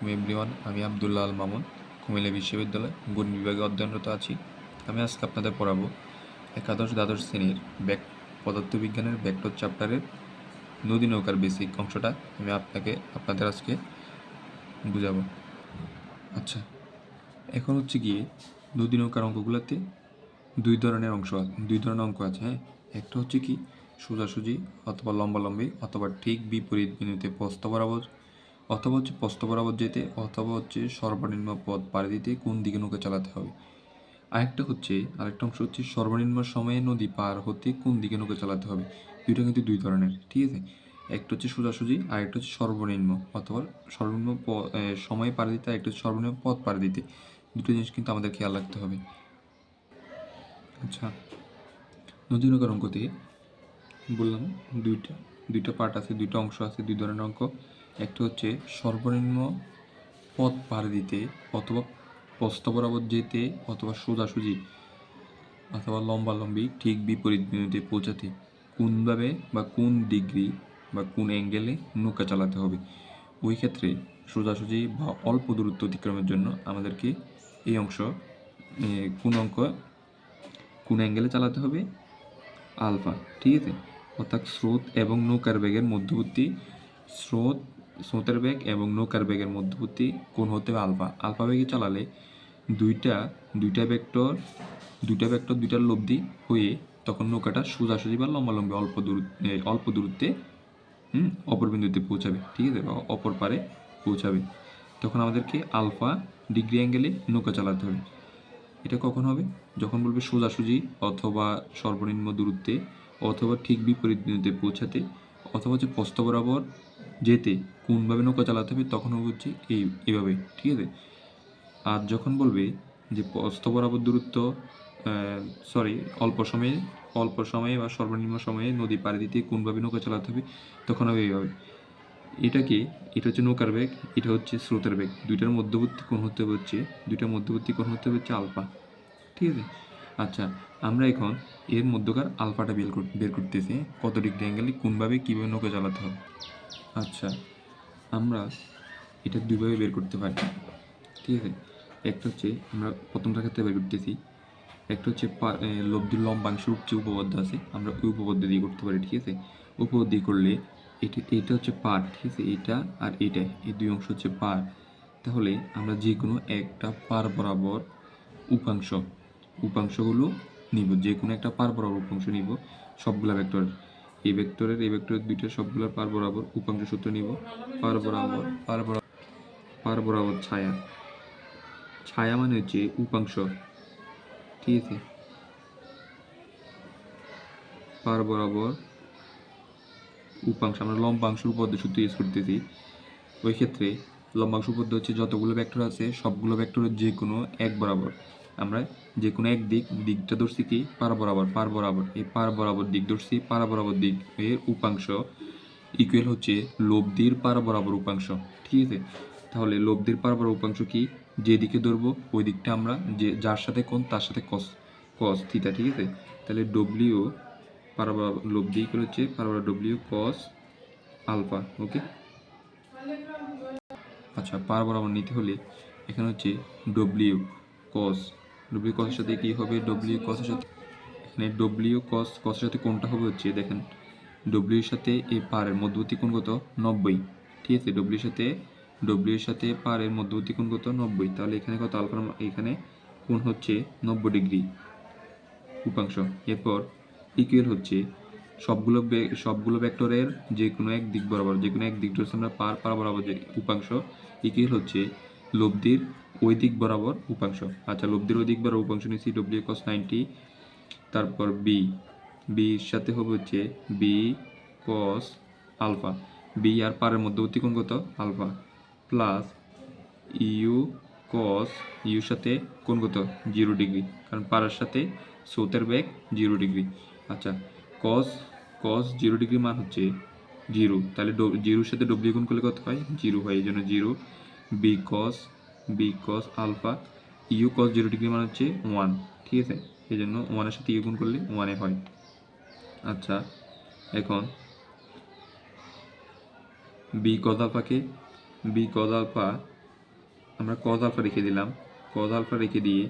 আলাইকুম এভরিওয়ান। আমি আব্দুল্লাহ আল মামুন, কুমিল্লা বিশ্ববিদ্যালয় গণিত বিভাগে অধ্যয়নরত আছি। আমি আজকে আপনাদের পড়াবো একাদশ দ্বাদশ শ্রেণীর পদার্থবিজ্ঞানের ভেক্টর চ্যাপ্টারের নদী নৌকার বেসিক অংশটা আমি আপনাদের আজকে বুঝাবো। আচ্ছা, এখন হচ্ছে গিয়ে নদী নৌকার অঙ্কগুলোতে দুই ধরনের অঙ্ক আছে। হ্যাঁ, একটা হচ্ছে কি সোজাসুজি অথবা লম্বালম্বি অথবা ঠিক বিপরীত বিন্দুতে প্রস্থ বরাবর, অথবা হচ্ছে প্রস্থ বরাবর যেতে, অথবা হচ্ছে সর্বনিম্ন পথ পাড়ি দিতে কোন দিকে নৌকা চালাতে হবে। আরেকটা অংশ হচ্ছে সর্বনিম্ন সময়ে নদী পার হতে কোন দিকে নৌকা চালাতে হবে। দুইটা কিন্তু দুই ধরনের, ঠিক আছে। একটা হচ্ছে সোজাসুজি আর একটা হচ্ছে সর্বনিম্ন অথবা সর্বনিম্ন সময় পাড়ি দিতে, আর একটা হচ্ছে সর্বনিম্ন পথ পাড়ি দিতে। দুটো জিনিস কিন্তু আমাদের খেয়াল রাখতে হবে। আচ্ছা, নদী নৌকার অঙ্কতে বললাম দুইটা পার্ট আছে, দুইটা অংশ আছে, দুই ধরনের অঙ্ক। একটা হচ্ছে সর্বনিম্ন পথ পাড়ি দিতে অথবা প্রস্থ বরাবর যেতে, অথবা সোজাসুজি অথবা লম্বালম্বি ঠিক বিপরীত বিন্দুতে পৌঁছাতে কোনভাবে বা কোন ডিগ্রি বা কোন অ্যাঙ্গেলে নৌকা চালাতে হবে। ওই ক্ষেত্রে সোজাসুজি বা অল্প দূরত্ব অতিক্রমের জন্য আমাদেরকে এই অংশ কোন অ্যাঙ্গেলে চালাতে হবে, আলফা, ঠিক আছে। অর্থাৎ স্রোত এবং নৌকার বেগের মধ্যবর্তী স্রোতের বেগ এবং নৌকার বেগের মধ্যবর্তী কোণ হতে হবে আলফা। আলফা বেগে চালালে দুইটা ভেক্টর দুইটার লব্ধি হয়ে তখন নৌকাটা সোজাসুজি বা লম্বালম্বি অল্প দূরত্বে অপর বিন্দুতে পৌঁছাবে, ঠিক আছে, বা অপর পারে পৌঁছাবে। তখন আমাদেরকে আলফা ডিগ্রি অ্যাঙ্গেলে নৌকা চালাতে হবে। এটা কখন হবে? যখন বলবে সোজাসুজি অথবা সর্বনিম্ন দূরত্বে অথবা ঠিক বিপরীত বিন্দুতে পৌঁছাতে, অথবা হচ্ছে প্রস্থ বরাবর যেতে কোনভাবে নৌকা চালাতে হবে, তখন হচ্ছে এইভাবে, ঠিক আছে। আর যখন বলবে যে প্রস্থ বরাবর দূরত্ব অল্প সময়ে বা সর্বনিম্ন সময়ে নদী পাড়ি দিতে কোনভাবে নৌকা চালাতে হবে, তখন হবে এইভাবে। এটা হচ্ছে নৌকার বেগ, এটা হচ্ছে স্রোতের বেগ। দুইটার মধ্যবর্তী কোণ হতে হচ্ছে আলফা, ঠিক আছে। আচ্ছা, আমরা এখন এর মধ্যকার আলফাটা বের করতেছি, কত ডিগ্রি অ্যাঙ্গেলে কোনভাবে কীভাবে নৌকা চালাতে হবে। আচ্ছা, আমরা এটা দুইভাবে বের করতে পারি, ঠিক আছে। একটা হচ্ছে আমরা প্রথমটার ক্ষেত্রে বের করতেছি, একটা হচ্ছে লব্ধির লম্বাংশের যে উপপাদ্য আছে, আমরা ওই উপপাদ্য দিয়ে করতে পারি, ঠিক আছে। উপপাদ্য দিয়ে করলে এটা হচ্ছে পার, ঠিক আছে, এটা আর এটা, এই দুই অংশ হচ্ছে পার। তাহলে আমরা যে কোনো একটা পার বরাবর উপাংশগুলো নিব, যে কোনো একটা পার বরাবর উপাংশ নিব সবগুলা ভেক্টরের। এই ভেক্টরের দুইটা সবগুলা পার বরাবর উপাংশ সূত্র নিব। পার বরাবর ছায়া মানে হচ্ছে উপাংশ, ঠিক আছে। পার বরাবর উপাংশ আমরা লম্বাংশ উপপাদ্য সূত্র ইউজ করতেছি। ওই ক্ষেত্রে লম্বাংশ উপপাদ্য হচ্ছে যতগুলো ভেক্টর আছে সবগুলো ভেক্টরের যে কোনো এক বরাবর আমরা যে কোনো এক দিকটা ধরছি কি পার বরাবর এই পার বরাবর দিক ধরছি, পার বরাবর দিক এর উপাংশ ইকুয়াল হচ্ছে লব্ধির পার বরাবর উপাংশ, ঠিক আছে। তাহলে লব্ধির পার বরাবর উপাংশ কি, যে দিকে ধরবো ওই দিকটা আমরা যার সাথে কোণ তার সাথে কস থিটা, ঠিক আছে। তাহলে ডব্লিউ পার বরাবর লব্ধি ইকুয়াল হচ্ছে পার বরাবর ডব্লিউ কস আলফা, ওকে। আচ্ছা, পার বরাবর নিতে হলে এখানে হচ্ছে ডব্লিউ কসের সাথে কি হবে, ডব্লিউ কসের সাথে এখানে ডব্লিউ কসের সাথে কোনটা হবে হচ্ছে, দেখেন ডব্লিউর সাথে এই পারের মধ্যবর্তী কোণ কত 90, ঠিক আছে। ডব্লিউর সাথে পারের মধ্যবর্তী কোণ কত 90, তাহলে এখানে কত আলফা, এখানে কোণ হচ্ছে 90 ডিগ্রি উপাংশ। এরপর ইকুয়াল হচ্ছে সবগুলো ভেক্টরের যে কোনো এক দিক ধরছি আমরা পার বরাবর যে উপাংশ ইকুয়াল হচ্ছে লব্ধির ওই দিক বরাবর উপাংশ। আচ্ছা, লব্ধির ওই দিক বরাবর উপাংশ নিচ্ছি ডব্লিউ কস 90, তারপর বির সাথে হবে হচ্ছে বি কস আলফা, বি আর পারের মধ্যবর্তী কোণ কত আলফা, প্লাস ইউর সাথে কোণ কত 0 ডিগ্রি, কারণ পারের সাথে স্রোতের বেগ 0 ডিগ্রি। আচ্ছা, কস 0 ডিগ্রি মান হচ্ছে 0, তাহলে 0-র সাথে ডব্লিউ গুণ করলে কত হয় 0 হয়, এই জন্য 0 B cos alpha, U cos 0 degree মান হচ্ছে 1, ঠিক আছে, এই জন্য 1-এর সাথে ইউ গুণ করলে 1 হয়। আচ্ছা, এখন বি কস আলফা আমরা কজ আলফা রেখে দিলাম, কজ আলফা রেখে দিয়ে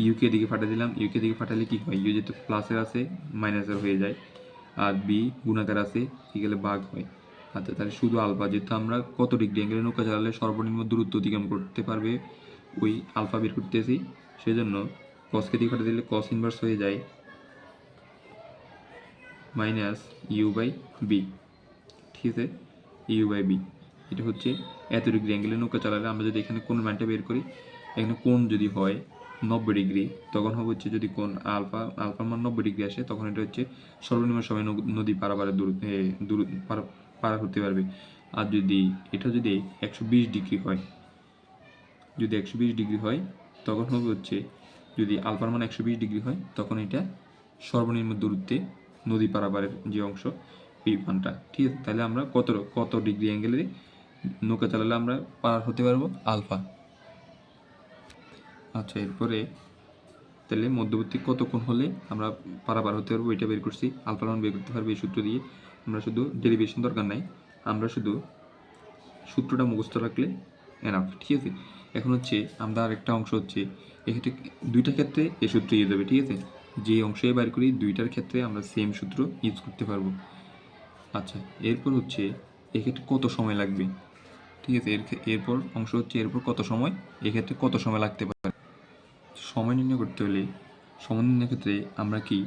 ইউকে দিকে ফাটা দিলাম, ইউকে দিকে ফাটালে কী হয়, ইউ যেহেতু প্লাসের আছে মাইনাসের হয়ে যায়, আর বি গুণাকার আছে কি গেলে ভাগ হয়। আচ্ছা, তাহলে শুধু আলফা, যেহেতু আমরা কত ডিগ্রি অ্যাঙ্গেলে নৌকা চালালে সর্বনিম্ন দূরত্ব অতিক্রম করতে পারবে ওই আলফা বের করতেছি, সেজন্য কসকে দিকে ফাটা দিলে কস ইনভার্স হয়ে যায় মাইনাস ইউ বাই বি। ঠিক আছে, ইউ বাই বি এটা হচ্ছে এত ডিগ্রি অ্যাঙ্গেলে নৌকা চালালে আমরা যদি এখানে কোন মানটা বের করি, এখানে কোন যদি হয় 90 ডিগ্রি, তখন হবে হচ্ছে যদি কোন আলফার মান 90 ডিগ্রি আসে, তখন এটা হচ্ছে সর্বনিম্ন সময় নদী পারাবারের দূর পার হতে পারবে। আর যদি এটা যদি 120 ডিগ্রি হয়, যদি 120 ডিগ্রি হয়, তখন হবে হচ্ছে যদি আলফার মান 120 ডিগ্রি হয়, তখন এটা সর্বনিম্ন দূরত্বে নদী পারাবারের যে অংশ এই মানটা। ঠিক আছে, তাহলে আমরা কত ডিগ্রি অ্যাঙ্গেলে নৌকা চালালে আমরা পার হতে পারবো আলফা। আচ্ছা, এরপরে তাহলে মধ্যবর্তী কতক্ষণ হলে আমরা পারাপার হতে পারবো এটা বের করছি, আলফার মান বের করতে পারবো এই সূত্র দিয়ে। আমরা শুধু ডেরিভেশন দরকার নাই, আমরা শুধু সূত্রটা মুখস্থ রাখলে এনাফ। ঠিক আছে, এখন হচ্ছে আমরা আরেকটা অংশ হচ্ছে এক্ষেত্রে দুইটা ক্ষেত্রে এই সূত্র ইউজ হবে। ঠিক আছে, যে অংশে বের করি দুইটার ক্ষেত্রে আমরা সেম সূত্র ইউজ করতে পারবো। আচ্ছা, এরপর হচ্ছে এক্ষেত্রে কত সময় লাগবে। ঠিক আছে, এরপর অংশ হচ্ছে এরপর কত সময়, এক্ষেত্রে কত সময় লাগতে পারে। সময় নির্ণয় করতে হলে সময় নির্ণয়ের ক্ষেত্রে আমরা কি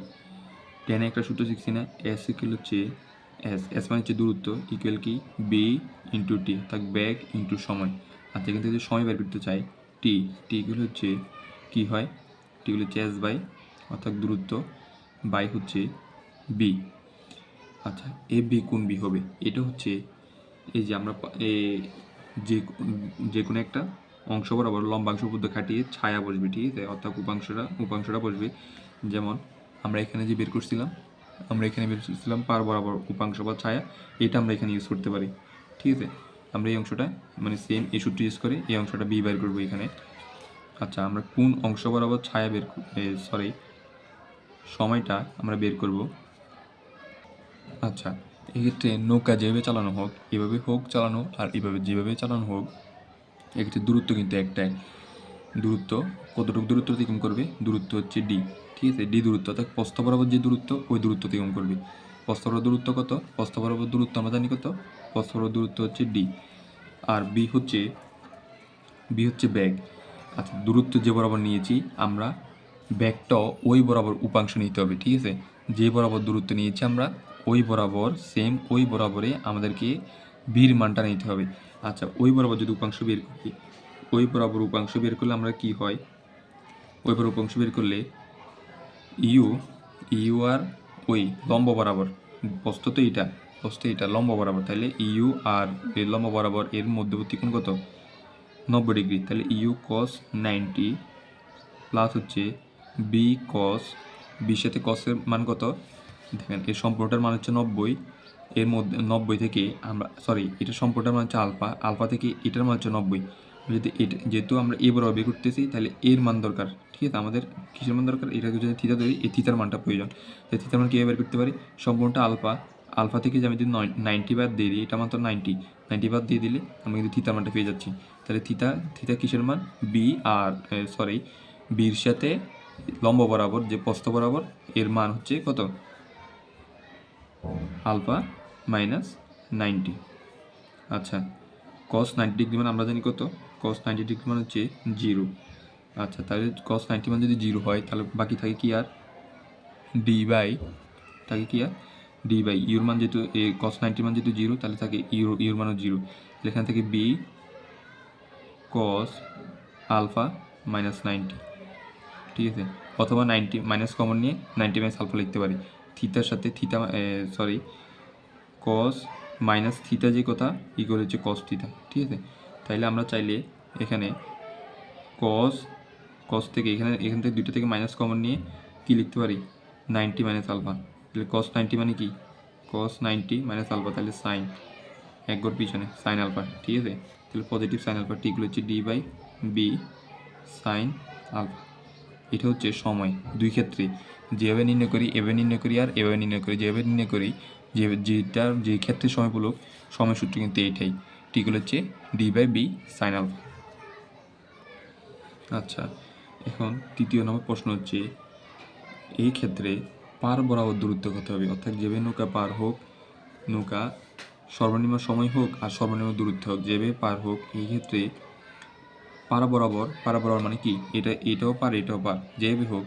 টেনে একটা সূত্র শিখছি না, এস ইকুয়াল হচ্ছে এস মানে হচ্ছে দূরত্ব, ইকুয়াল কি বি ইন্টু টি, তাক ব্যাগ ইন্টু সময়। আচ্ছা, কিন্তু যদি সময় বের করতে চাই টি ইকুয়াল হচ্ছে কি হয়, টি ইকুয়াল হচ্ছে এস বাই অর্থাৎ দূরত্ব বাই হচ্ছে বি। আচ্ছা, এ বি কোন বি হবে, এটা হচ্ছে এই যে আমরা যে কোনো একটা অংশ বরাবর লম্বাংশ উপর খাটিয়ে ছায়া বসবে। ঠিক আছে, অর্থাৎ উপাংশটা বসবে। যেমন আমরা এখানে যে বের করছিলাম, পার বরাবর উপাংশ বা ছায়া, এটা আমরা এখানে ইউজ করতে পারি। ঠিক আছে, আমরা এই অংশটা মানে সেম এই সূত্র ইউজ করে এই অংশটা বি বের করবো এখানে। আচ্ছা, আমরা কোন অংশ বরাবর ছায়া সময়টা আমরা বের করব। আচ্ছা, এক্ষেত্রে নৌকা যেভাবে চালানো হোক, এভাবে হোক চালানো আর যেভাবে চালানো হোক, এক্ষেত্রে দূরত্ব কিন্তু একটাই। দূরত্ব কতটুকু দূরত্ব অতিক্রম করবে, দূরত্ব হচ্ছে ডি। ঠিক আছে, ডি দূরত্ব অর্থাৎ প্রস্থ বরাবর যে দূরত্ব ওই দূরত্ব অতিক্রম করবে। প্রস্থ বরাবর দূরত্ব কত, প্রস্থ বরাবর দূরত্ব আমরা জানি কত, প্রস্থ বরাবর দূরত্ব হচ্ছে ডি। আর বি হচ্ছে ব্যাগ। আচ্ছা, দূরত্ব যে বরাবর নিয়েছি আমরা, ব্যাগটাও ওই বরাবর উপাংশ নিতে হবে। ঠিক আছে, যে বরাবর দূরত্ব নিয়েছি আমরা ওই বরাবর সেম ওই বরাবরে আমাদেরকে বির মানটা নিতে হবে। আচ্ছা, ওই বরাবর যদি উপাংশ বের করি, ওই বরাবর উপাংশ বের করলে আমরা কি হয়, ওই বরাবর উপাংশ বের করলে ইউ আর ওই লম্ব বরাবর, প্রস্থ এটা লম্ব বরাবর, তাহলে ইউ আর এর লম্ব বরাবর এর মধ্যবর্তী কোণ কত, 90 ডিগ্রি। তাহলে ইউ কস 90 প্লাস হচ্ছে বি কস, বির সাথে কসের মান কত, দেখেন এর সম্পূর্ণটার মান হচ্ছে 90, এর মধ্যে 90 থেকে আমরা এটা সম্পূর্ণটার মান হচ্ছে আলফা থেকে এটার মান হচ্ছে 90। যদি এটা যেহেতু আমরা এ বরাবর বের করতেছি, তাহলে এর মান দরকার। ঠিক আছে, আমাদের কিসের মান দরকার, এটাকে যদি থিতা ধরি এই থিতার মানটা প্রয়োজন। তাই থিতার মান কীভাবে বের করতে পারি, সম্পূর্ণটা আলফা থেকে যে আমি যদি 90 বাদ দিয়ে দিই, এটা মান তো 90 বাদ দিয়ে দিলে আমি কিন্তু থিতার মানটা পেয়ে যাচ্ছি। তাহলে থিতা কিসের মান, বি আর বির সাথে লম্ব বরাবর যে প্রস্থ বরাবর এর মান হচ্ছে কত, আলফা মাইনাস 90। আচ্ছা, কস 90 ডিগ্রি মান আমরা জানি কত, কস 90 ডিগ্রি মান হচ্ছে 0। আচ্ছা, তাহলে কস 90 মান যদি 0 হয়, তাহলে বাকি থাকে কি আর ডি বাই ইউর মান যেহেতু কস 90 মান যেহেতু 0, তাহলে থাকে ইউর মানও 0। এখান থেকে বি কস আলফা মাইনাস 90। ঠিক আছে, অথবা 90 মাইনাস কমন নিয়ে 90 মাইনাস আলফা লিখতে পারি। থিতার সাথে কস মাইনাস থিতা যে কথা ইকুয়াল হচ্ছে কস থিতা। ঠিক আছে, তাইলে আমরা চাইলে এখানে কস থেকে এখান থেকে দুইটা থেকে মাইনাস কমন নিয়ে কি লিখতে পারি, 90 মাইনাস আলফা। তাহলে কস 90 মানে কি, কস 90 মাইনাস আলফা, তাহলে সাইন এক গড় পিছনে সাইন আলফা। ঠিক আছে, তাহলে পজিটিভ সাইন আলফা ঠিক হচ্ছে D by B sine alpha. এটা হচ্ছে সময় দুই ক্ষেত্রে, যেভাবে নির্ণয় করি এভাবে নির্ণয় করি আর এভাবে নির্ণয় করি, যেভাবে নির্ণয় করি যে ক্ষেত্রে সময় সূত্র কিন্তু এইটাই, ঠিক হচ্ছে D by B sine alpha. আচ্ছা, এখন 3য় নম্বর প্রশ্ন হচ্ছে এই ক্ষেত্রে পার বরাবর দূরত্ব কত হবে, অর্থাৎ যেভাবে নৌকা পার হোক, নৌকা সর্বনিম্ন সময় হোক আর সর্বনিম্ন দূরত্ব হোক, যেভাবে পার হোক, এই ক্ষেত্রে পার বরাবর মানে কি, এটাও পার এটাও পার, যেভাবে হোক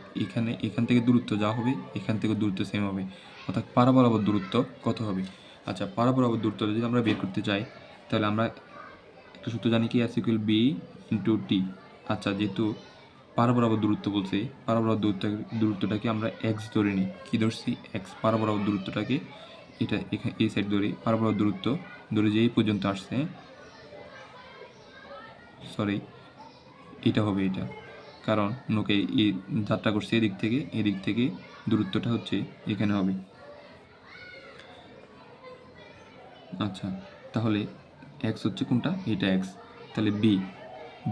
এখান থেকে দূরত্ব যা হবে এখান থেকে দূরত্ব সেম হবে, অর্থাৎ পার বরাবর দূরত্ব কত হবে। আচ্ছা, পার বরাবর দূরত্ব যদি আমরা বের করতে চাই তাহলে আমরা একটা সূত্র জানি কি, S = B × T। আচ্ছা, যেহেতু পার বরাবর দূরত্ব বলছে, পার বরাবর দূরত্বটাকে আমরা এক্স ধরে নিই। কী ধরছি? এক্স। পার বরাবর দূরত্বটাকে এটা এখানে এই সাইড ধরে পার বরাবর দূরত্ব ধরে যে এই পর্যন্ত আসছে, সরি এটা হবে এটা, কারণ নৌকে এই যাত্রা করছে এদিক থেকে দূরত্বটা হচ্ছে এখানে হবে। আচ্ছা, তাহলে এক্স হচ্ছে কোনটা? এটা এক্স। তাহলে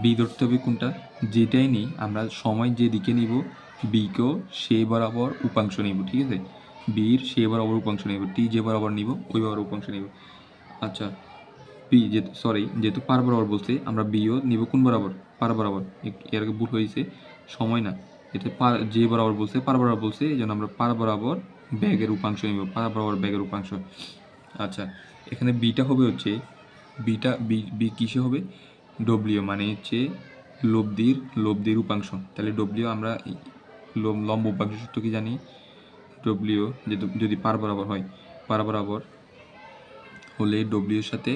বি ধরতে হবে কোনটা? যেটাই নিই আমরা সময় যেদিকে নিব বিকেও সেই বরাবর উপাংশ নিব, ঠিক আছে? বির সেই বরাবর উপাংশ নিব, টি যে বরাবর নিব ওই বরাবর উপাংশ নিব। আচ্ছা, যেহেতু পার বরাবর বলছে আমরা বিও নিব কোন বরাবর? পার বরাবর। এর আগে ভুল হয়েছে, সময় না, এটা পার যে বরাবর বলছে পার বরাবর বলছে, এই জন্য আমরা পার বরাবর ব্যাগের উপাংশ নিব, পার বরাবর ব্যাগের উপাংশ। আচ্ছা, এখানে বিটা হবে হচ্ছে বি কিসে হবে? ডব্লিউ মানে হচ্ছে লব্ধির উপাংশ। তাহলে ডব্লিউ আমরা লম্ব উপাংশ সূত্র কি জানি? ডব্লিউ যদি পার বরাবর হয়, পার বরাবর হলে ডব্লিউ এর সাথে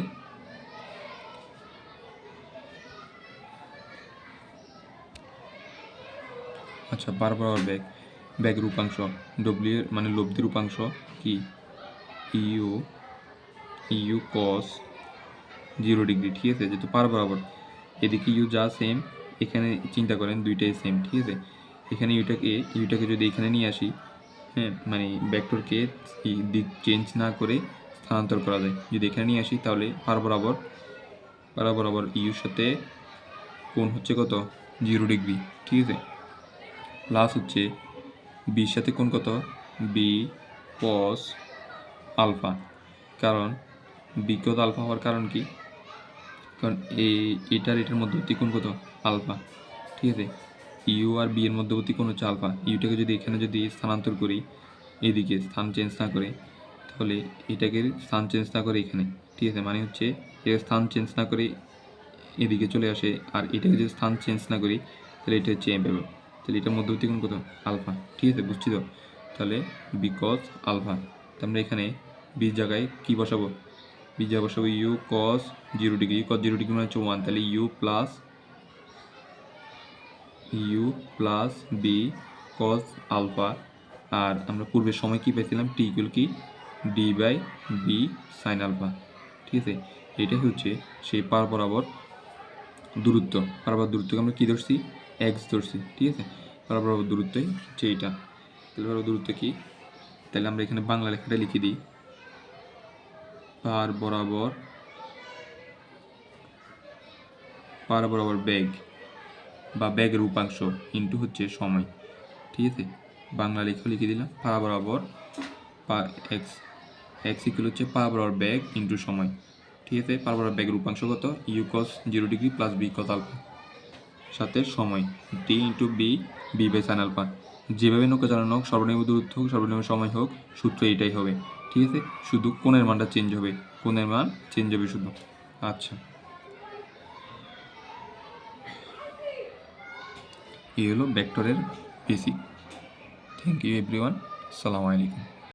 আচ্ছা, পার বরাবর ব্যাগের উপাংশ, ডব্লিউ এর মানে লব্ধির উপাংশ কি? ইউ cos 0 ডিগ্রি, ঠিক আছে? যেহেতু পার বরাবর, এদিকে ইউ যা সেম, এখানে চিন্তা করেন দুইটাই সেম, ঠিক আছে? এখানে ইউটাকে যদি এখানে নিয়ে আসি, হ্যাঁ, মানে ভেক্টরকে দিক চেঞ্জ না করে স্থানান্তর করা যায়। যদি এখানে নিয়ে আসি তাহলে পার বরাবর ইউর সাথে কোণ হচ্ছে কত? 0 ডিগ্রি, ঠিক আছে? প্লাস হচ্ছে বির সাথে কোণ কত? B cos alpha. কারণ বি cos আলফা হওয়ার কারণ কি? কারণ এটার মধ্যবর্তী কোণ কত? আলফা, ঠিক আছে? ইউ আর বি এর মধ্যবর্তী কোণ হচ্ছে আলফা। ইউটাকে যদি এখানে স্থানান্তর করি, এদিকে স্থান চেঞ্জ না করে, তাহলে এটাকে স্থান চেঞ্জ না করে এখানে, ঠিক আছে? মানে হচ্ছে এর স্থান চেঞ্জ না করে এদিকে চলে আসে, আর এটাকে যদি স্থান চেঞ্জ না করি তাহলে এটা হচ্ছে এভাবে। তাহলে এটার মধ্যবর্তী কোণ কত? আলফা, ঠিক আছে? বুঝছি তো? তাহলে বিকজ আলফা। আমরা এখানে বির জায়গায় কি বসাবো? বির জায়গায় বসাবো u cos 0 degree. cos 0 degree মানে হচ্ছে 1, তাহলে u plus B cos alpha. আর আমরা পূর্বের সময় কি পেয়েছিলাম? টি ইকুয়াল কি? ডি/বি সাইন আলফা, ঠিক আছে? এটাই হচ্ছে সেই পার বরাবর দূরত্বকে আমরা কী ধরছি? এক্স ধরছি, ঠিক আছে? পার বরাবর দূরত্বই হচ্ছে এইটা। তাহলে বরাবর দূরত্ব কি? তাহলে আমরা এখানে বাংলা লেখাটা লিখে দিই, পার বরাবর বেগ বা ব্যাগের উপাংশ ইন্টু হচ্ছে সময়, ঠিক আছে? বাংলা লেখা লিখে দিলাম, পার বরাবর এক্স ইকুয়াল হচ্ছে পার বরাবর ব্যাগ ইন্টু সময়, ঠিক আছে? পার বরাবর ব্যাগের উপাংশ কত? U cos 0 degree plus B cos alpha সাথে সময় T into B sine alpha. যেভাবে নৌকা চালানো হোক, সর্বনিম্ন দূরত্ব হোক, সর্বনিম্ন সময় হোক, সূত্র এটাই হবে, ঠিক আছে? শুধু কোণের মানটা চেঞ্জ হবে, শুধু। আচ্ছা, এই হলো ভেক্টরের বেসিক। থ্যাংক ইউ এভরিওয়ান, আসসালামু আলাইকুম।